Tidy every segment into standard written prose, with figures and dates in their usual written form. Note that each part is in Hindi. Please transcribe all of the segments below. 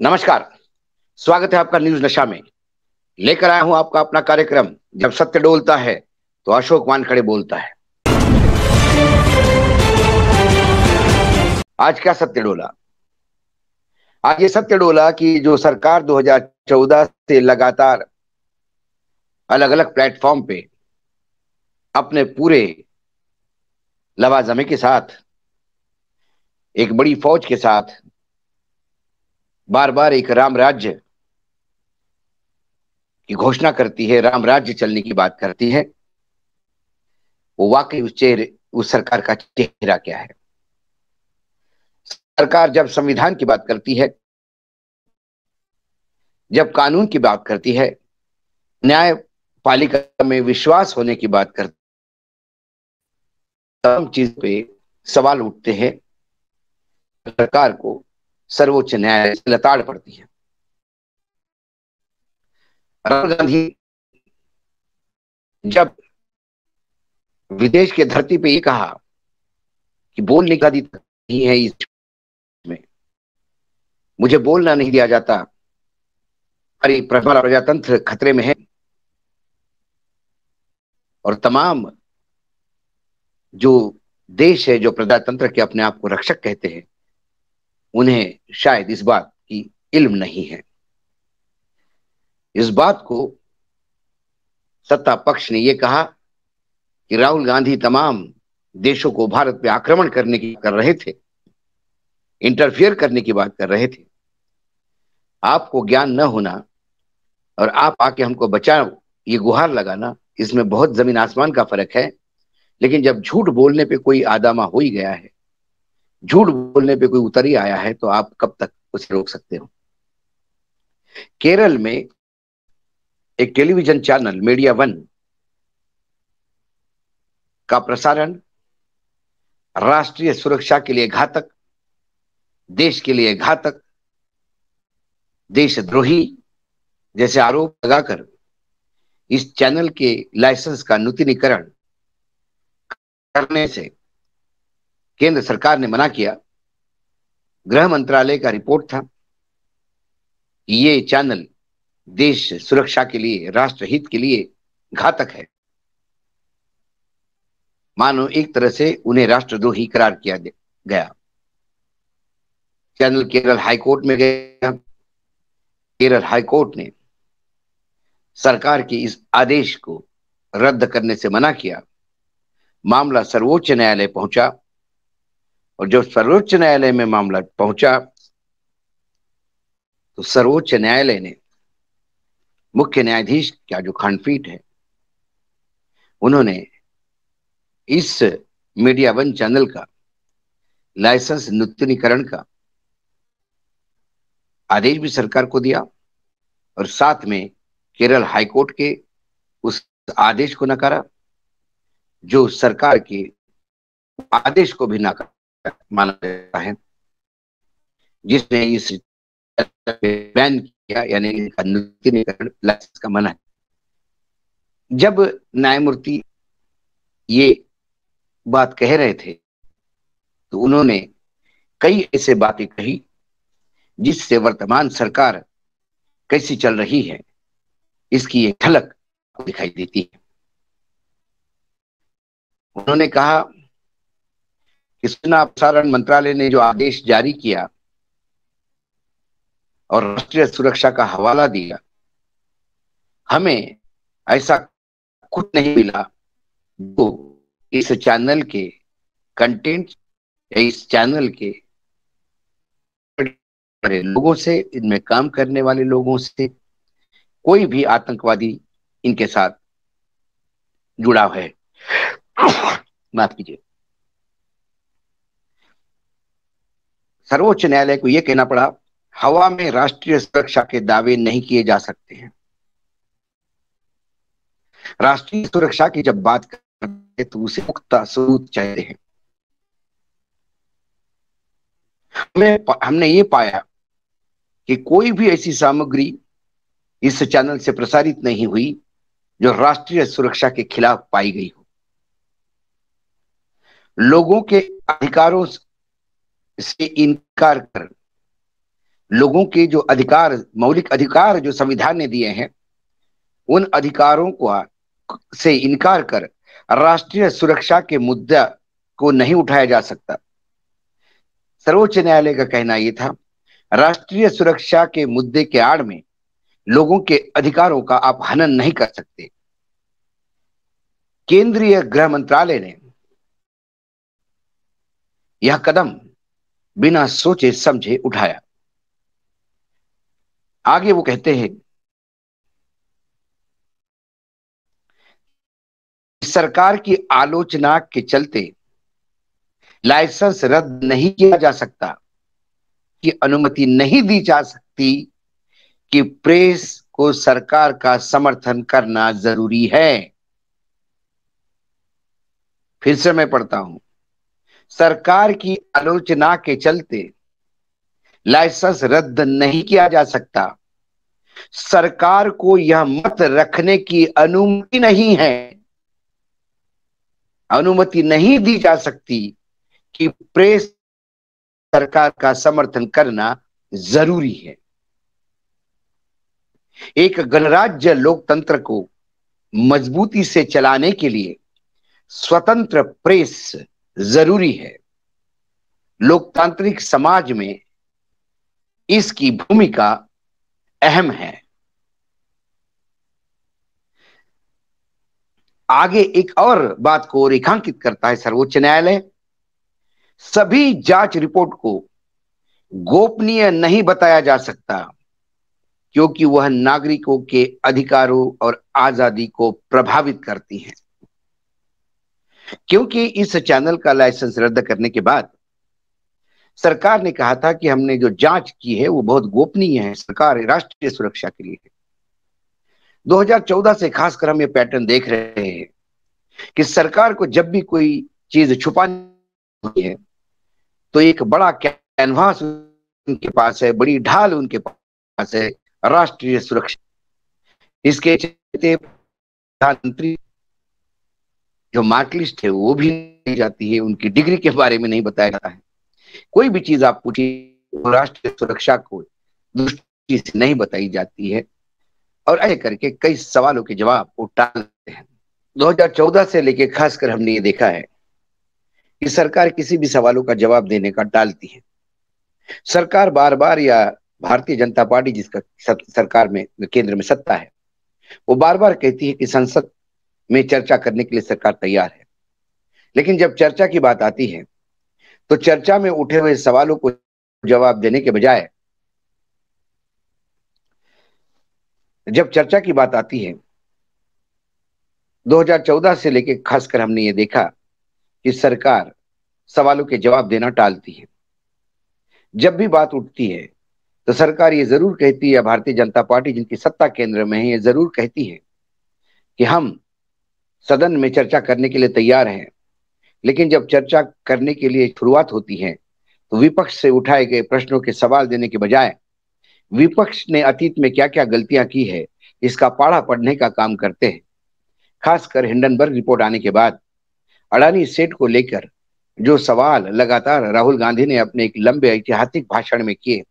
नमस्कार। स्वागत है आपका न्यूज नशा में। लेकर आया हूं आपका अपना कार्यक्रम जब सत्य डोलता है तो अशोक वानखड़े बोलता है। आज क्या सत्य डोला? आज ये सत्य डोला कि जो सरकार 2014 से लगातार अलग अलग प्लेटफॉर्म पे अपने पूरे लवाजमे के साथ, एक बड़ी फौज के साथ बार बार एक राम राज्य की घोषणा करती है, राम राज्य चलने की बात करती है, वो वाकई उस सरकार का चेहरा क्या है? सरकार जब संविधान की बात करती है, जब कानून की बात करती है, न्यायपालिका में विश्वास होने की बात करती है, तमाम चीज पे सवाल उठते हैं। सरकार को सर्वोच्च न्यायालय से लताड़ पड़ती है। राहुल गांधी जब विदेश के धरती पे ये कहा कि बोलने का अधिकार नहीं है, इसमें मुझे बोलना नहीं दिया जाता, हमारी प्रजातंत्र खतरे में है, और तमाम जो देश है जो प्रजातंत्र के अपने आप को रक्षक कहते हैं, उन्हें शायद इस बात की इल्म नहीं है। इस बात को सत्ता पक्ष ने यह कहा कि राहुल गांधी तमाम देशों को भारत पे आक्रमण करने की कर रहे थे, इंटरफियर करने की बात कर रहे थे। आपको ज्ञान न होना और आप आके हमको बचाओ ये गुहार लगाना, इसमें बहुत जमीन आसमान का फर्क है। लेकिन जब झूठ बोलने पे कोई आदामा हो ही गया है, झूठ बोलने पे कोई उतर ही आया है, तो आप कब तक उसे रोक सकते हो? केरल में एक टेलीविजन चैनल मीडिया वन का प्रसारण राष्ट्रीय सुरक्षा के लिए घातक, देश के लिए घातक, देशद्रोही जैसे आरोप लगाकर इस चैनल के लाइसेंस का नूतनीकरण करने से केंद्र सरकार ने मना किया। गृह मंत्रालय का रिपोर्ट था कि ये चैनल देश सुरक्षा के लिए, राष्ट्रहित के लिए घातक है। मानो एक तरह से उन्हें राष्ट्रद्रोही करार किया गया। चैनल केरल हाईकोर्ट में गया। केरल हाईकोर्ट ने सरकार के इस आदेश को रद्द करने से मना किया। मामला सर्वोच्च न्यायालय पहुंचा, और जब सर्वोच्च न्यायालय में मामला पहुंचा तो सर्वोच्च न्यायालय ने, मुख्य न्यायाधीश का जो खंडपीठ है, उन्होंने इस मीडिया वन चैनल का लाइसेंस नूतनीकरण का आदेश भी सरकार को दिया, और साथ में केरल हाईकोर्ट के उस आदेश को नकारा जो सरकार के आदेश को भी नकारा माना जाता है, जिसने इस बैन किया, यानी इसका नूतनीकरण, लाइसेंस का मना है। जब न्यायमूर्ति ये बात कह रहे थे तो उन्होंने कई ऐसे बातें कही जिससे वर्तमान सरकार कैसी चल रही है इसकी एक झलक दिखाई देती है। उन्होंने कहा कि सूचना प्रसारण मंत्रालय ने जो आदेश जारी किया और राष्ट्रीय सुरक्षा का हवाला दिया, हमें ऐसा कुछ नहीं मिला जो इस चैनल के कंटेंट या इस चैनल के लोगों से, इनमें काम करने वाले लोगों से कोई भी आतंकवादी इनके साथ जुड़ा है। माफ कीजिए। सर्वोच्च न्यायालय को यह कहना पड़ा, हवा में राष्ट्रीय सुरक्षा के दावे नहीं किए जा सकते हैं। राष्ट्रीय सुरक्षा की जब बात करते हैं तो उसे पुख्ता सबूत चाहिए हैं। हमने ये पाया कि कोई भी ऐसी सामग्री इस चैनल से प्रसारित नहीं हुई जो राष्ट्रीय सुरक्षा के खिलाफ पाई गई हो। लोगों के अधिकारों से इनकार कर लोगों के जो अधिकार, मौलिक अधिकार जो संविधान ने दिए हैं, उन अधिकारों को से इनकार कर राष्ट्रीय सुरक्षा के मुद्दा को नहीं उठाया जा सकता। सर्वोच्च न्यायालय का कहना यह था, राष्ट्रीय सुरक्षा के मुद्दे के आड़ में लोगों के अधिकारों का आप हनन नहीं कर सकते। केंद्रीय गृह मंत्रालय ने यह कदम बिना सोचे समझे उठाया। आगे वो कहते हैं, सरकार की आलोचना के चलते लाइसेंस रद्द नहीं किया जा सकता, कि अनुमति नहीं दी जा सकती कि प्रेस को सरकार का समर्थन करना जरूरी है। फिर से मैं पढ़ता हूं, सरकार की आलोचना के चलते लाइसेंस रद्द नहीं किया जा सकता, सरकार को यह मत रखने की अनुमति नहीं है, अनुमति नहीं दी जा सकती कि प्रेस सरकार का समर्थन करना जरूरी है। एक गणराज्य लोकतंत्र को मजबूती से चलाने के लिए स्वतंत्र प्रेस जरूरी है। लोकतांत्रिक समाज में इसकी भूमिका अहम है। आगे एक और बात को रेखांकित करता है सर्वोच्च न्यायालय, सभी जांच रिपोर्ट को गोपनीय नहीं बताया जा सकता, क्योंकि वह नागरिकों के अधिकारों और आजादी को प्रभावित करती हैं। क्योंकि इस चैनल का लाइसेंस रद्द करने के बाद सरकार ने कहा था कि हमने जो जांच की है वो बहुत गोपनीय है, सरकार राष्ट्रीय सुरक्षा के लिए है। 2014 से खासकर हम ये पैटर्न देख रहे हैं कि सरकार को जब भी कोई चीज छुपानी होती है तो एक बड़ा कैनवास उनके पास है, बड़ी ढाल उनके पास है, राष्ट्रीय सुरक्षा। इसके चलते प्रधानमंत्री जो मार्कलिस्ट है वो भी नहीं जाती है, उनकी डिग्री के बारे में नहीं बताया जाता है। कोई भी चीज आप पूछिए राष्ट्रीय सुरक्षा को दृष्टि से नहीं बताई जाती है, और ऐसे करके कई सवालों के जवाब वो टालते हैं। 2014 से लेके खासकर हमने ये देखा है कि सरकार किसी भी सवालों का जवाब देने का टालती है। सरकार बार बार, या भारतीय जनता पार्टी जिसका सरकार में केंद्र में सत्ता है, वो बार बार कहती है कि संसद में चर्चा करने के लिए सरकार तैयार है, लेकिन जब चर्चा की बात आती है तो चर्चा में उठे हुए सवालों को जवाब देने के बजाय, जब चर्चा की बात आती है 2014 से लेकर खासकर हमने ये देखा कि सरकार सवालों के जवाब देना टालती है। जब भी बात उठती है तो सरकार ये जरूर कहती है, भारतीय जनता पार्टी जिनकी सत्ता केंद्र में है, ये जरूर कहती है कि हम सदन में चर्चा करने के लिए तैयार हैं, लेकिन जब चर्चा करने के लिए शुरुआत होती है तो विपक्ष से उठाए गए प्रश्नों के सवाल देने के बजाय विपक्ष ने अतीत में क्या क्या गलतियां की है इसका पाढ़ा पढ़ने का काम करते हैं। खासकर हिंडनबर्ग रिपोर्ट आने के बाद अडानी सेट को लेकर जो सवाल लगातार राहुल गांधी ने अपने एक लंबे ऐतिहासिक भाषण में किए,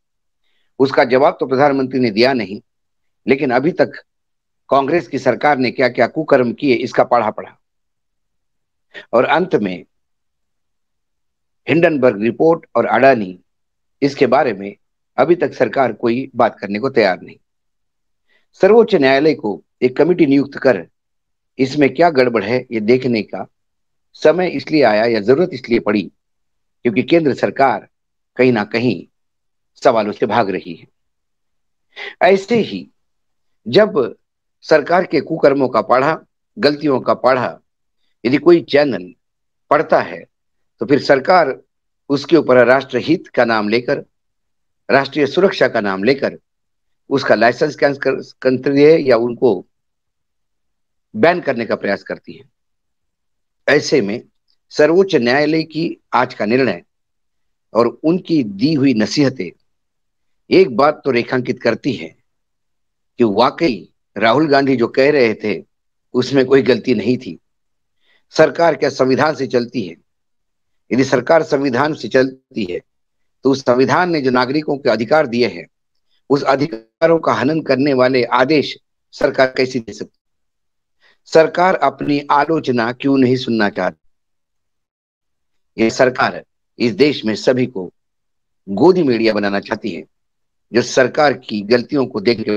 उसका जवाब तो प्रधानमंत्री ने दिया नहीं, लेकिन अभी तक कांग्रेस की सरकार ने क्या क्या कुकर्म किए इसका पढ़ा पढ़ा, और अंत में हिंडनबर्ग रिपोर्ट और अडानी, इसके बारे में अभी तक सरकार कोई बात करने को तैयार नहीं। सर्वोच्च न्यायालय को एक कमेटी नियुक्त कर इसमें क्या गड़बड़ है ये देखने का समय इसलिए आया, या जरूरत इसलिए पड़ी, क्योंकि केंद्र सरकार कहीं ना कहीं सवालों से भाग रही है। ऐसे ही जब सरकार के कुकर्मों का पढ़ा, गलतियों का पढ़ा यदि कोई चैनल पढ़ता है तो फिर सरकार उसके ऊपर राष्ट्रहित का नाम लेकर, राष्ट्रीय सुरक्षा का नाम लेकर उसका लाइसेंस कैंसिल करती है या उनको बैन करने का प्रयास करती है। ऐसे में सर्वोच्च न्यायालय की आज का निर्णय और उनकी दी हुई नसीहतें एक बात तो रेखांकित करती है कि वाकई राहुल गांधी जो कह रहे थे उसमें कोई गलती नहीं थी। सरकार क्या संविधान से चलती है? यदि सरकार संविधान से चलती है तो उस संविधान ने जो नागरिकों के अधिकार दिए हैं, उस अधिकारों का हनन करने वाले आदेश सरकार कैसे दे सकती? सरकार अपनी आलोचना क्यों नहीं सुनना चाहती? ये सरकार इस देश में सभी को गोदी मीडिया बनाना चाहती है, जो सरकार की गलतियों को देख के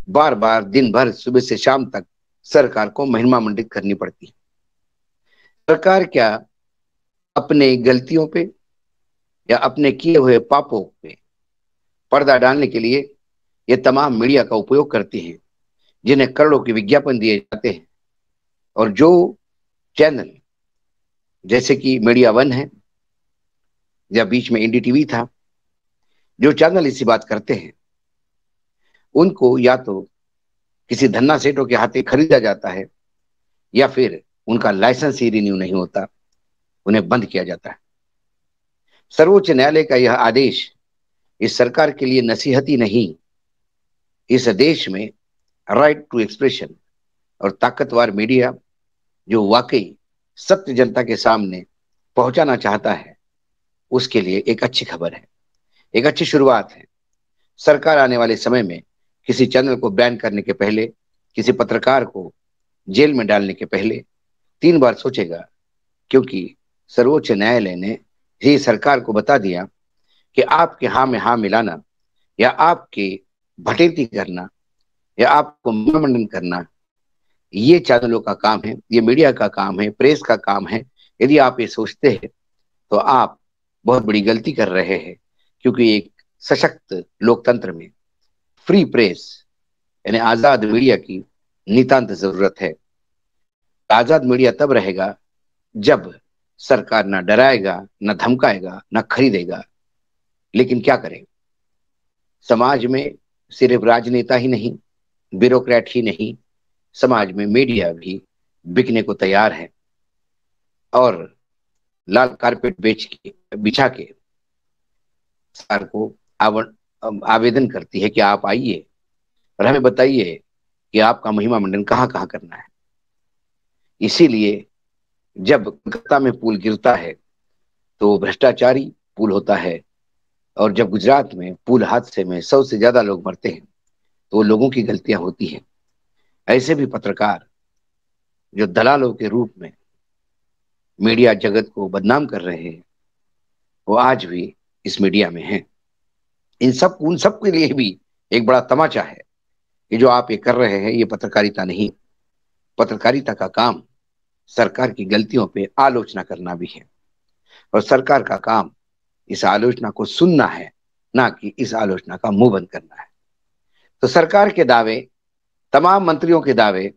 बार बार दिन भर सुबह से शाम तक सरकार को महिमा मंडित करनी पड़ती है। सरकार क्या अपने गलतियों पे या अपने किए हुए पापों पे पर्दा डालने के लिए ये तमाम मीडिया का उपयोग करती है, जिन्हें करोड़ों के विज्ञापन दिए जाते हैं, और जो चैनल जैसे कि मीडिया वन है या बीच में NDTV था, जो चैनल इसी बात करते हैं, उनको या तो किसी धन्ना सेठों के हाथे खरीदा जाता है या फिर उनका लाइसेंस ही रिन्यू नहीं होता, उन्हें बंद किया जाता है। सर्वोच्च न्यायालय का यह आदेश इस सरकार के लिए नसीहती नहीं, इस देश में राइट टू एक्सप्रेशन और ताकतवर मीडिया जो वाकई सत्य जनता के सामने पहुंचाना चाहता है, उसके लिए एक अच्छी खबर है, एक अच्छी शुरुआत है। सरकार आने वाले समय में किसी चैनल को बैन करने के पहले, किसी पत्रकार को जेल में डालने के पहले 3 बार सोचेगा, क्योंकि सर्वोच्च न्यायालय ने ही सरकार को बता दिया कि आपके हाँ में हाँ मिलाना या आपके भटेती करना या आपको मनोरंजन करना, ये चैनलों का काम है, ये मीडिया का काम है, प्रेस का काम है। यदि आप ये सोचते हैं तो आप बहुत बड़ी गलती कर रहे हैं, क्योंकि एक सशक्त लोकतंत्र में फ्री प्रेस यानी आजाद मीडिया की नितांत जरूरत है। आजाद मीडिया तब रहेगा जब सरकार ना डराएगा, ना धमकाएगा, ना खरीदेगा। लेकिन क्या करें, समाज में सिर्फ राजनेता ही नहीं, ब्यूरोक्रेट ही नहीं, समाज में मीडिया भी बिकने को तैयार है और लाल कारपेट बिछा के सरकार को आवेदन करती है कि आप आइए और हमें बताइए कि आपका महिमा मंडन कहाँ कहाँ करना है। इसीलिए जब कोलकाता में पुल गिरता है तो भ्रष्टाचारी पुल होता है, और जब गुजरात में पुल हादसे में 100 से ज्यादा लोग मरते हैं तो लोगों की गलतियां होती हैं। ऐसे भी पत्रकार जो दलालों के रूप में मीडिया जगत को बदनाम कर रहे हैं, वो आज भी इस मीडिया में हैं। उन सब के लिए भी एक बड़ा तमाचा है कि जो आप ये कर रहे हैं, ये पत्रकारिता नहीं। पत्रकारिता का काम सरकार की गलतियों पे आलोचना करना भी है, और सरकार का काम इस आलोचना को सुनना है, ना कि इस आलोचना का मुंह बंद करना है। तो सरकार के दावे, तमाम मंत्रियों के दावे,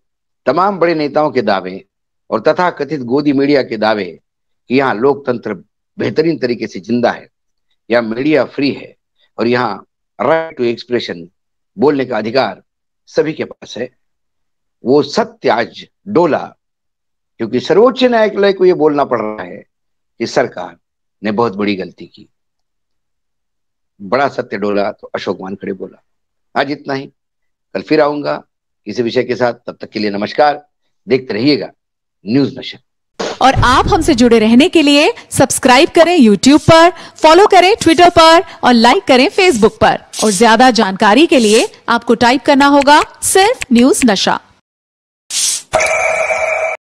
तमाम बड़े नेताओं के दावे और तथा कथित गोदी मीडिया के दावे कि यहाँ लोकतंत्र बेहतरीन तरीके से जिंदा है, या मीडिया फ्री है और यहाँ राइट टू एक्सप्रेशन, बोलने का अधिकार सभी के पास है, वो सत्य आज डोला, क्योंकि सर्वोच्च न्यायालय को ये बोलना पड़ रहा है कि सरकार ने बहुत बड़ी गलती की। बड़ा सत्य डोला तो अशोक वानखेड़े बोला। आज इतना ही, कल फिर आऊंगा किसी विषय के साथ। तब तक के लिए नमस्कार, देखते रहिएगा न्यूज नशा। और आप हमसे जुड़े रहने के लिए सब्सक्राइब करें YouTube पर, फॉलो करें Twitter पर और लाइक करें Facebook पर। और ज्यादा जानकारी के लिए आपको टाइप करना होगा सिर्फ न्यूज नशा।